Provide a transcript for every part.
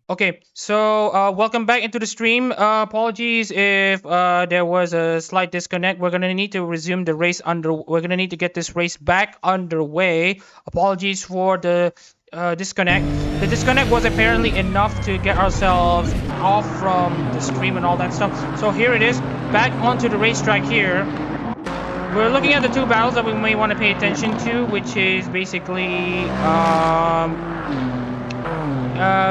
Okay, so welcome back into the stream. Apologies if there was a slight disconnect. We're gonna need to resume the race We're gonna need to get this race back underway. Apologies for the disconnect. The disconnect was apparently enough to get ourselves off from the stream and all that stuff. So here it is, back onto the racetrack here. We're looking at the two battles that we may want to pay attention to, which is basically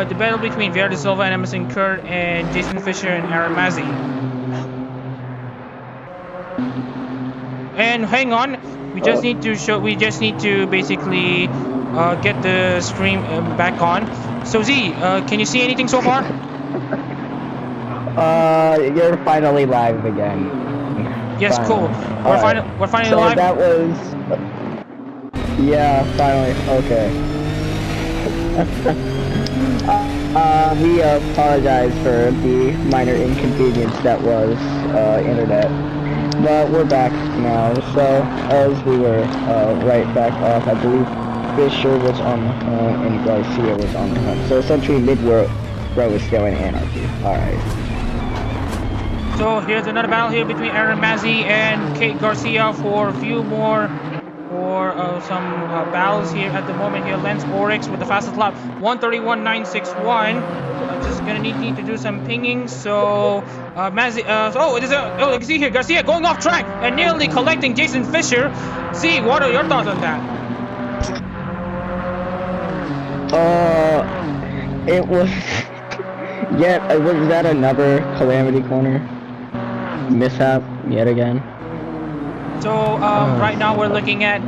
the battle between Verde Silva and Emerson Kurt and Jason Fisher and Aaron Mazzi. And hang on, we just need to basically get the stream back on. So Z, can you see anything so far? You're finally live again. Yes, finally. Cool. We're finally live. That was... Yeah, finally. Okay. We apologize for the minor inconvenience that was internet. But we're back now. So, as we were right back off, I believe Fisher was on the hunt and Garcia was on the hunt. So essentially mid-row is still in anarchy. Alright. So here's another battle here between Aaron Mazzi and Kate Garcia for a few more some battles here at the moment here. Lance Oryx with the fastest lap, 131.961. I'm just gonna need to do some pinging. So Mazzi, you can see here Garcia going off track and nearly collecting Jason Fisher. See, what are your thoughts on that? It was... Yeah, was that another Calamity Corner mishap yet again? So right now we're looking at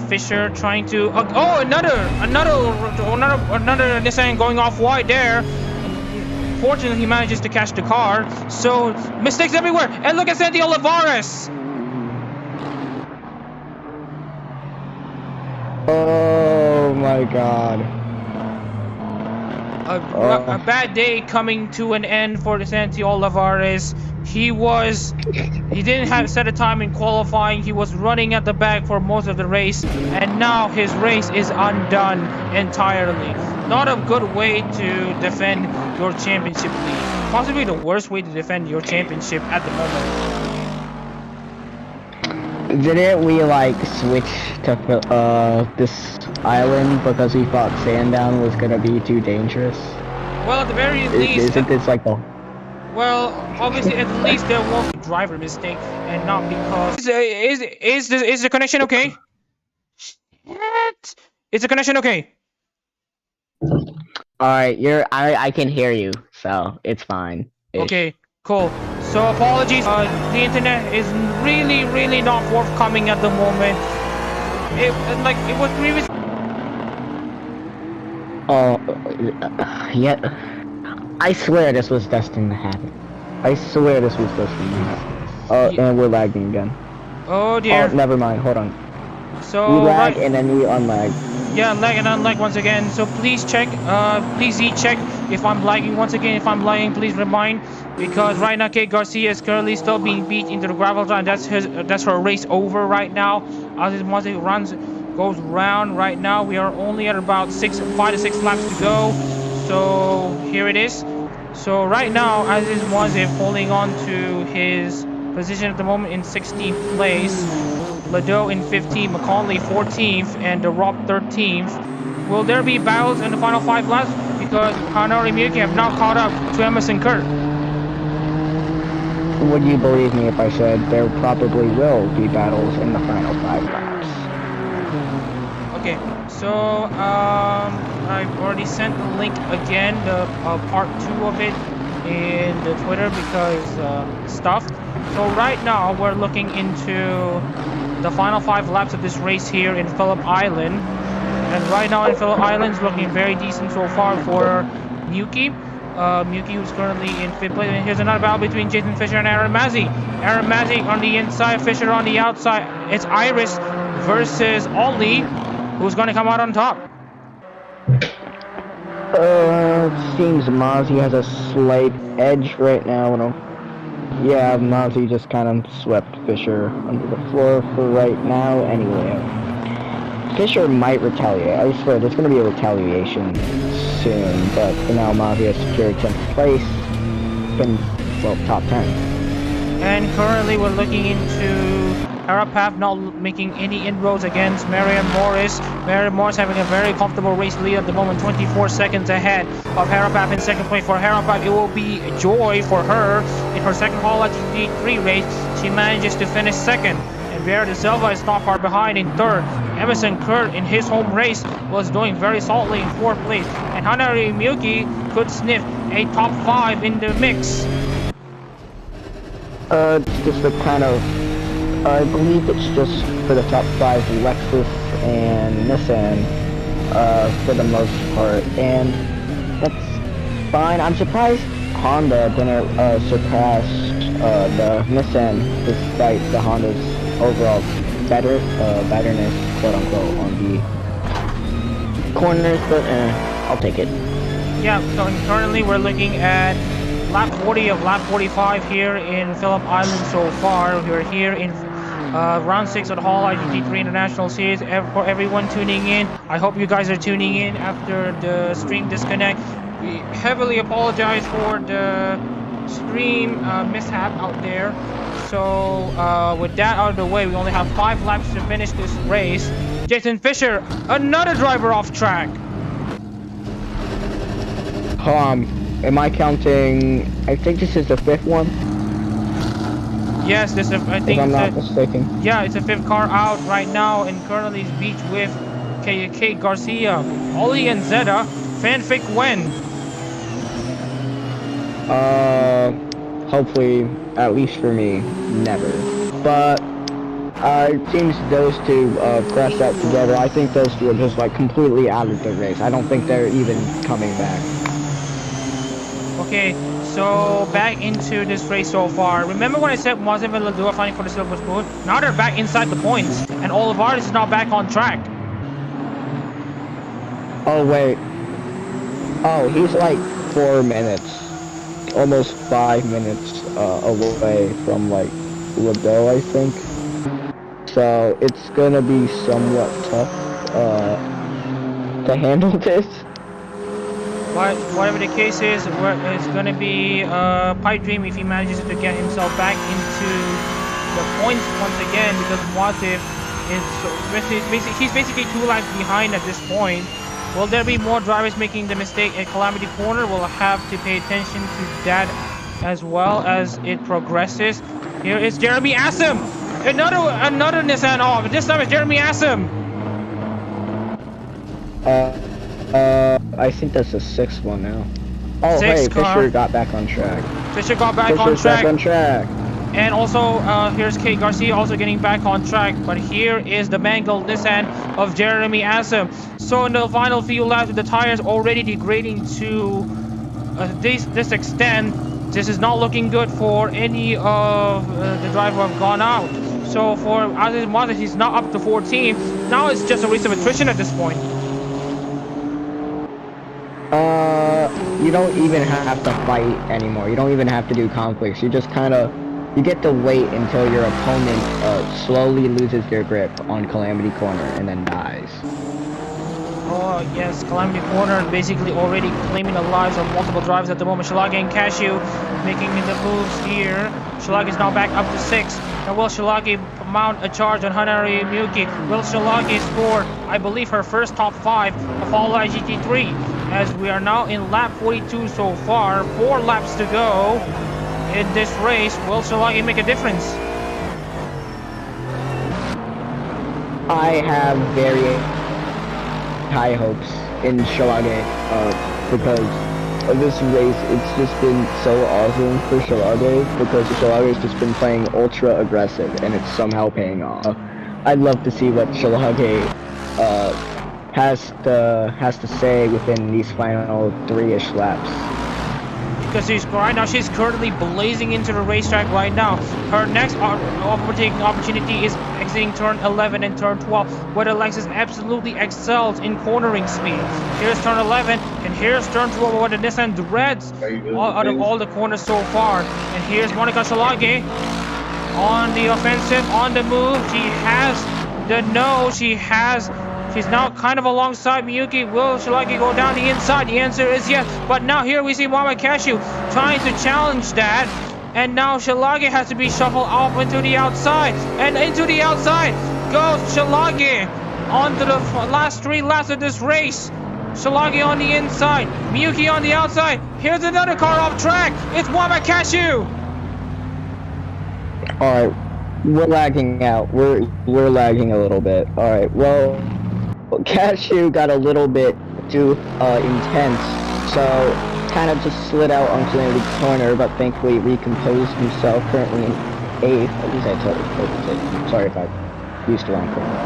Fisher trying to another Nissan going off wide there. Fortunately, he manages to catch the car. So mistakes everywhere, and look at Sandy Olivares. Oh my God. A bad day coming to an end for the Santi Olivares. He didn't have set a time in qualifying. He was running at the back for most of the race, and now his race is undone entirely. Not a good way to defend your championship lead. Possibly the worst way to defend your championship at the moment. Didn't we like switch to this island because we thought Sandown was gonna be too dangerous? Well, at the very least, isn't this like the... Well, obviously, at least there won't be driver mistake, and not because. Is the connection okay? Shit. Is the connection okay? Alright, I can hear you, so it's fine. Okay, cool. So apologies. The internet is really not forthcoming at the moment. It was previous. Yeah. I swear this was destined to happen. I swear this was destined to happen. Oh, and we're lagging again. Oh dear. Oh, never mind. Hold on. So we lag and then we unlag. Yeah, lag and unlag once again. So please check. Please check if I'm lagging once again. If I'm lagging, please remind, because right now Kate Garcia is currently still being beat into the gravel trap. That's her race over right now. As his Mazda goes round right now. We are only at about 5 to 6 laps to go. So here it is. So right now, as is Mazda holding on to his position at the moment in 16th place, Lado in 15th, McConley 14th, and the Rob 13th. Will there be battles in the final 5 laps? Because Hanari and Miyuki have now caught up to Emerson Kurt. Would you believe me if I said there probably will be battles in the final 5 laps? Okay, so I've already sent the link again, the part 2 of it in the Twitter because stuff. So right now we're looking into the final 5 laps of this race here in Phillip Island, and right now in Phillip Island is looking very decent so far for Miyuki. Miyuki, who's currently in 5th place. And here's another battle between Jason Fisher and Aaron Mazzi. Aaron Mazzi on the inside, Fisher on the outside. It's Iris versus Ollie, who's going to come out on top. Seems Mazzi has a slight edge right now. Yeah, Mazzi just kind of swept Fisher under the floor for right now anyway. Fisher might retaliate. I swear, there's going to be a retaliation soon. But for now, Mafia secured 10th place. Been, well, top 10. And currently we're looking into Harapaf not making any inroads against Marion Morris. Marion Morris having a very comfortable race lead at the moment, 24 seconds ahead of Harapaf in second place. For Harapaf, it will be a joy for her in her second HoloGT3 GT3 race. She manages to finish second. And Vera de Silva is not far behind in third. Emerson Kurt in his home race was doing very solidly in fourth place. And Hanari Miyuki could sniff a top 5 in the mix. It's just a kind of, I believe it's just for the top 5 Lexus and Nissan, for the most part, and that's fine. I'm surprised Honda didn't surpass the Nissan despite the Honda's overall betterness, quote unquote, on the corners, but I'll take it. Yeah, so currently we're looking at lap 40 of lap 45 here in Phillip Island so far. We're here in round 6 of the Hololive GT3 International Series. For everyone tuning in, I hope you guys are tuning in after the stream disconnect. We heavily apologize for the stream mishap out there. So with that out of the way, we only have 5 laps to finish this race. Jason Fisher, another driver off track. Am I counting? I think this is the 5th one. Yes, this is. I think. If I'm not mistaken. Yeah, it's a 5th car out right now, and currently is beach with Kate Garcia, Oli and Zeta, Fanfic Wen. Hopefully, at least for me, never. But it seems those two crashed out together. I think those two are just like completely out of the race. I don't think they're even coming back. Okay, so back into this race so far. Remember when I said Mazepin and Ladua fighting for the silver spoon? Now they're back inside the points, and Olivares is now back on track. Oh wait. Oh, he's like 4 minutes, almost 5 minutes away from like Lado, I think. So it's gonna be somewhat tough to handle this. But whatever the case is, it's going to be a pipe dream if he manages to get himself back into the points once again, because Moativ is he's basically 2 laps behind at this point. Will there be more drivers making the mistake at Calamity Corner? We'll have to pay attention to that as well as it progresses. Here is Jeremy Assam! Another Nissan off. This time it's Jeremy Assam! I think that's the 6th one now. Oh, Sixth hey, car. Fisher got back on track. Fisher got back Fisher's on track. back on track. And also, here's Kate Garcia also getting back on track. But here is the mangled Nissan of Jeremy Assam. So in the final few laps, with the tires already degrading to this extent, this is not looking good for any of the drivers who have gone out. So for Aziz Moses, he's not up to 14. Now it's just a race of attrition at this point. You don't even have to fight anymore. You don't even have to do conflicts. You just kind of, you get to wait until your opponent slowly loses their grip on Calamity Corner and then dies. Oh yes, Calamity Corner basically already claiming the lives of multiple drivers at the moment. Shilagi and Cashew making the moves here. Shilagi is now back up to 6. And will Shilagi mount a charge on Hanari Miyuki? Will Shilagi score, I believe, her first top 5 of Hololive GT3? As we are now in lap 42 so far. 4 laps to go in this race. Will Shilagi make a difference? I have very high hopes in Shilagi because of this race. It's just been so awesome for Shilagi because Shilagi has just been playing ultra aggressive and it's somehow paying off. I'd love to see what Shilagi has to say within these final 3-ish laps. Because she's currently blazing into the racetrack right now. Her next opportunity is exiting turn 11 and turn 12, where the Lexus absolutely excels in cornering speed. Here's turn 11, and here's turn 12, where the Nissan dreads out of all the corners so far. And here's Monica Shilagi on the offensive, on the move. She has the She's now kind of alongside Miyuki. Will Shilagi go down the inside? The answer is yes. But now here we see Mama Cashew trying to challenge that. And now Shilagi has to be shuffled off into the outside. And into the outside goes Shilagi onto the last 3 laps of this race. Shilagi on the inside. Miyuki on the outside. Here's another car off track. It's Mama Cashew. Alright, we're lagging out. We're lagging a little bit. Alright, well, Cashew got a little bit too intense, so kind of just slid out onto the corner, but thankfully recomposed himself, currently in 8th. At least I told you. Sorry if I used the wrong corner.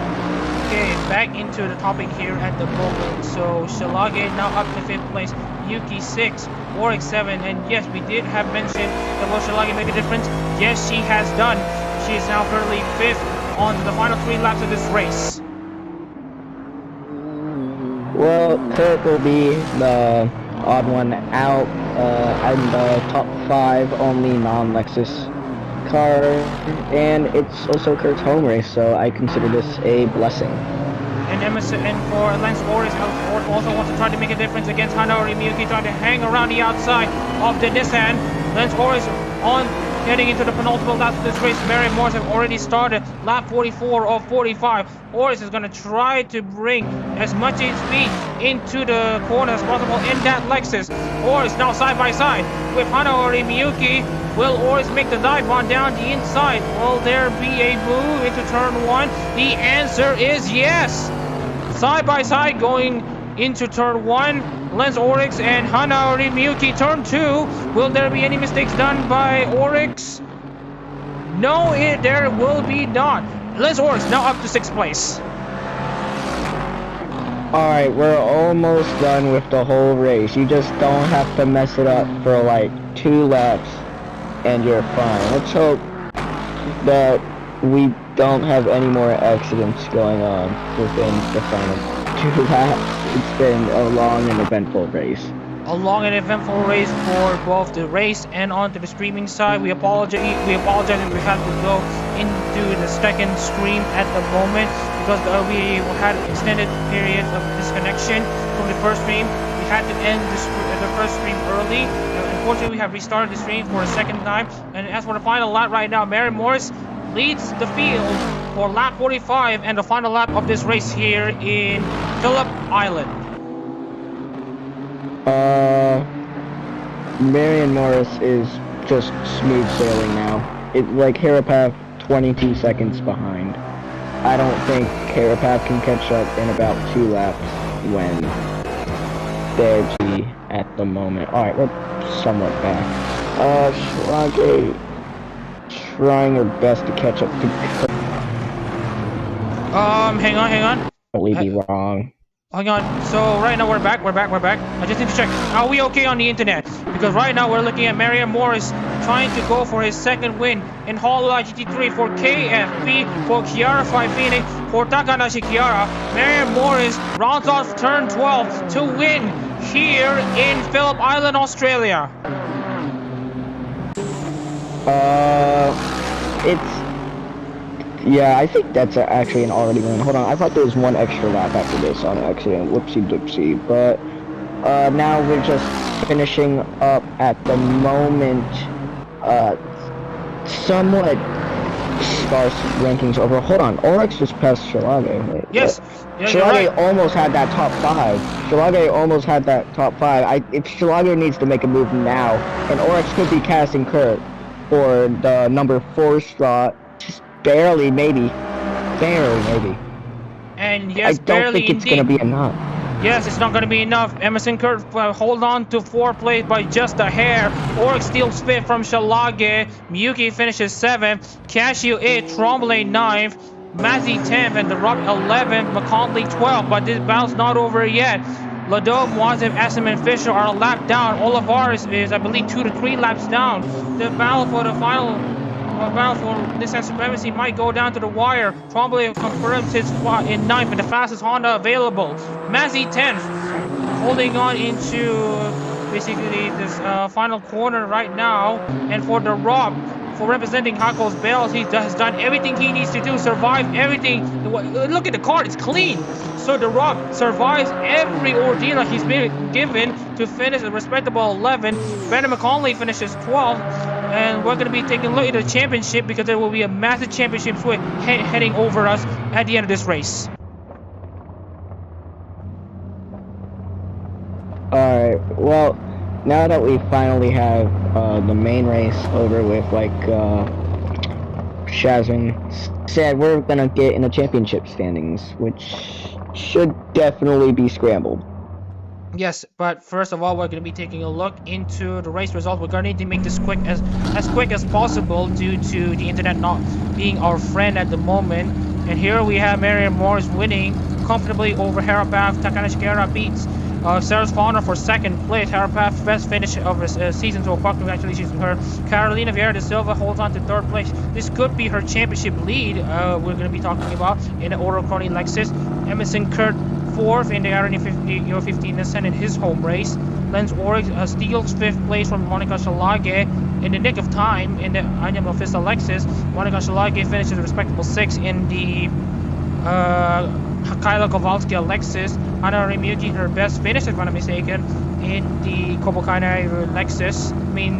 Okay, back into the topic here at the moment. So Shilagi now up to 5th place, Yuki 6, Oryx 7, and yes, we did have mentioned that will Shilagi make a difference? Yes, she has done. She is now currently 5th on the final 3 laps of this race. Well, Kurt will be the odd one out. I'm the top 5 only non-Lexus car, and it's also Kurt's home race, so I consider this a blessing. And Emerson, and for Lance Oryx also wants to try to make a difference against Hanori Miyuki, trying to hang around the outside of the Nissan. Lance Oryx on heading into the penultimate lap of this race. Mary Morris have already started lap 44 of 45. Oryx is going to try to bring as much speed into the corner as possible in that Lexus. Oryx now side by side with Hanori Miyuki. Will Oryx make the dive on down the inside? Will there be a move into turn 1? The answer is yes. Side by side going into turn 1. Lance Oryx and Hanori Miyuki. Turn 2. Will there be any mistakes done by Oryx? No, there will be not. Lance Oryx now up to 6th place. Alright, we're almost done with the whole race. You just don't have to mess it up for like 2 laps and you're fine. Let's hope that we don't have any more accidents going on within the final 2 laps. It's been a long and eventful race. A long and eventful race for both the race and onto the streaming side. We apologize if we had to go into the second stream at the moment because we had extended periods of disconnection from the first stream. We had to end the first stream early. Unfortunately, we have restarted the stream for a second time. And as for the final lap right now, Mary Morris leads the field for lap 45 and the final lap of this race here in Phillip Island. Marion Morris is just smooth sailing now. It like Harapath 22 seconds behind. I don't think Harapath can catch up in about 2 laps when they're G at the moment. Alright, we're somewhat back. Schlage trying her best to catch up to hang on. Probably be wrong. Hang on. So right now we're back. I just need to check. Are we okay on the internet? Because right now we're looking at Marion Morris trying to go for his second win in Hololive GT3 for KFB, for Kiara 5 Phoenix, for Takanashi Kiara. Marion Morris rounds off turn 12 to win here in Phillip Island, Australia. Yeah, I think that's actually an already win. Hold on, I thought there was 1 extra lap after this on accident. Whoopsie doopsie. But now we're just finishing up at the moment. Somewhat sparse rankings over. Hold on, Oryx just passed Shilage. Yes. Yeah, Shilage right. almost had that top 5. Shilage almost had that top 5. If Shilage needs to make a move now, and Oryx could be casting Kurt for the number 4 slot. Barely, maybe. And yes, I don't think it's gonna be enough. Yes, it's not gonna be enough. Emerson Kurt hold on to 4th place by just a hair. Oryx steals 5th from Shilage. Miyuki finishes 7th. Cashew 8th. Trombley 9th. Mazzy 10th. And the Rob 11th. McConley 12th. But this battle's not over yet. Lado, Mwazim, Asim, and Fisher are a lap down. Olivares is, I believe, 2 to 3 laps down. The battle for the final battle for Nissan Supremacy might go down to the wire. Trombley confirms his spot in 9th and the fastest Honda available. Mazzy 10th, holding on into basically this final corner right now. And for the Rob, for representing Hako's Baelz, he has done everything he needs to do, survive everything. Look at the car, it's clean. So The Rock survives every ordeal that he's been given to finish a respectable 11. Brandon McConaughey finishes 12. And we're going to be taking a look at the championship because there will be a massive championship swing heading over us at the end of this race. Alright, well, now that we finally have the main race over with, like Shazman said, we're gonna get in the championship standings, which should definitely be scrambled. Yes, but first of all, we're going to be taking a look into the race results. We're going to need to make this quick as possible due to the internet not being our friend at the moment. And here we have Marion Morris winning comfortably over Harapath. Takanashi Kara beats Sarah's Fauna for second place. Harapath's best finish of the season so far. Congratulations to her. Carolina Vieira da Silva holds on to third place. This could be her championship lead. We're going to be talking about in the Oro Crony Lexus. Emerson Kurt fourth in the RN 15 Nissan in his home race. Lance Oryx steals fifth place from Monica Shalage in the nick of time in the Anya Mofisa Lexus. Monica Shalage finishes a respectable sixth in the Kyla Kowalski Lexus. Anna Remuji her best finish, if I'm not mistaken, in the Kobokanai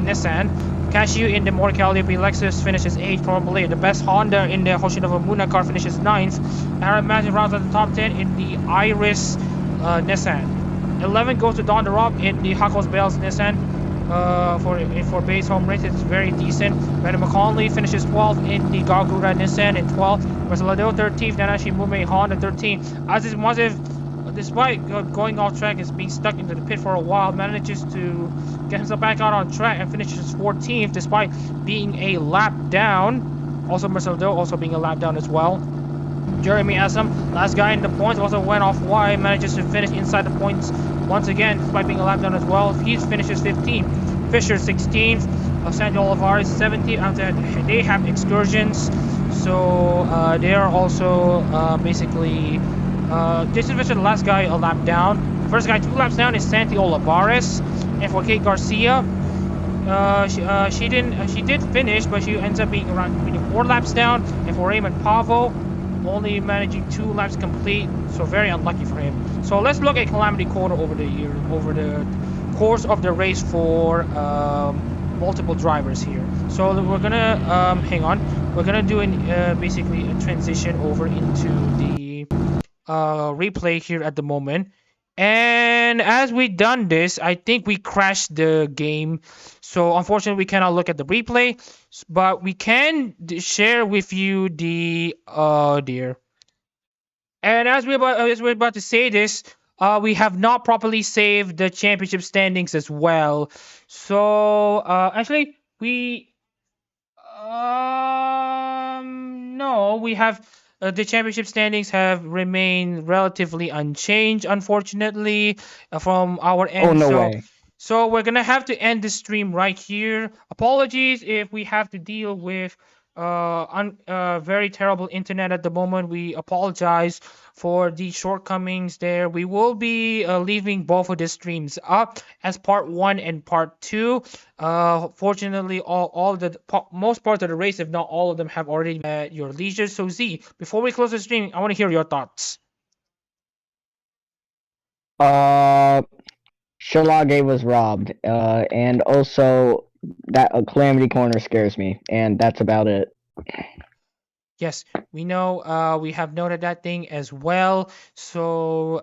Nissan. Cashew in the Morikawa Lexus finishes 8th, probably the best Honda in the Hoshinova Muna car finishes 9th. Aaron Matthews rounds out the top 10 in the Iris Nissan. 11 goes to Don DeRob in the Hakos Baelz Nissan. For base home race, it's very decent. Brandon McConaughey finishes 12th in the Gagura Nissan in 12th. Marcelo 13th, Nanashi Mume Honda 13th. Aziz Mazev, despite going off track, is being stuck into the pit for a while, manages to get himself back out on track and finishes 14th despite being a lap down. Also Marcelo also being a lap down as well. Jeremy Assam, last guy in the points, also went off wide, manages to finish inside the points once again despite being a lap down as well. He finishes 15th. Fisher 16th. Sandown Olivares 17th after they have excursions. So they are also basically Jason Fisher, the last guy a lap down. First guy 2 laps down is Santi Olivares. And for Kate Garcia, she did finish, but she ends up being around 4 laps down. And for Raymond Pavo, only managing 2 laps complete, so very unlucky for him. So let's look at Calamity Quarter over the course of the race for multiple drivers here. So we're gonna hang on. We're gonna do basically a transition over into the replay here at the moment. And as we done this, I think we crashed the game. So unfortunately, we cannot look at the replay, but we can share with you the dear. And as we're about to say this, we have not properly saved the championship standings as well. So actually, we no, we have. The championship standings have remained relatively unchanged, unfortunately, from our end. Oh, no way. So we're gonna have to end the stream right here. Apologies if we have to deal with very terrible internet at the moment. We apologize for the shortcomings there. We will be leaving both of the streams up as part 1 and part 2. Fortunately, most parts of the race, if not all of them, have already been at your leisure. So Z, before we close the stream, I want to hear your thoughts. Shalage was robbed, and also that Calamity Corner scares me, and that's about it. Yes, we know. We have noted that thing as well. So,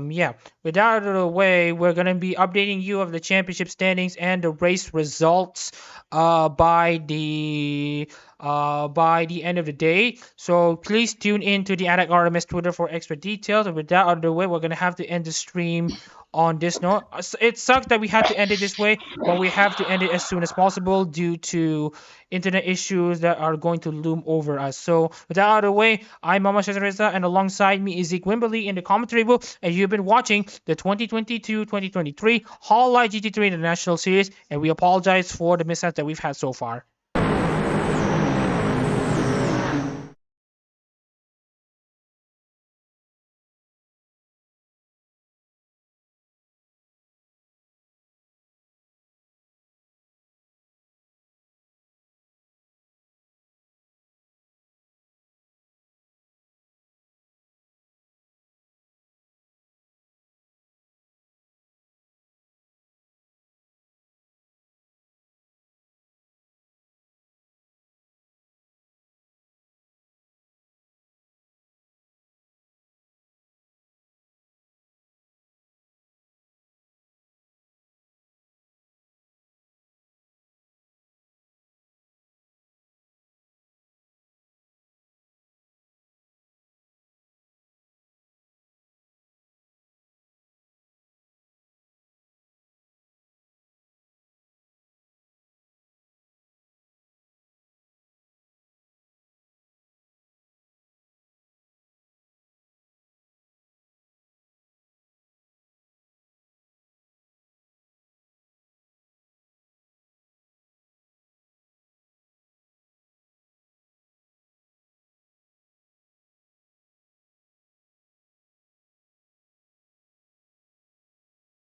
yeah, with that out of the way, we're going to be updating you of the championship standings and the race results by the end of the day. So please tune in to the Adak-RMS Twitter for extra details. And with that out of the way, we're going to have to end the stream on this note. It sucks that we had to end it this way, but we have to end it as soon as possible due to internet issues that are going to loom over us. So with that out of the way, I'm Mama Shazareza, and alongside me is Zeke Wimberly in the commentary booth, and you've been watching the 2022-2023 Hololive GT3 International Series, and we apologize for the mishaps that we've had so far.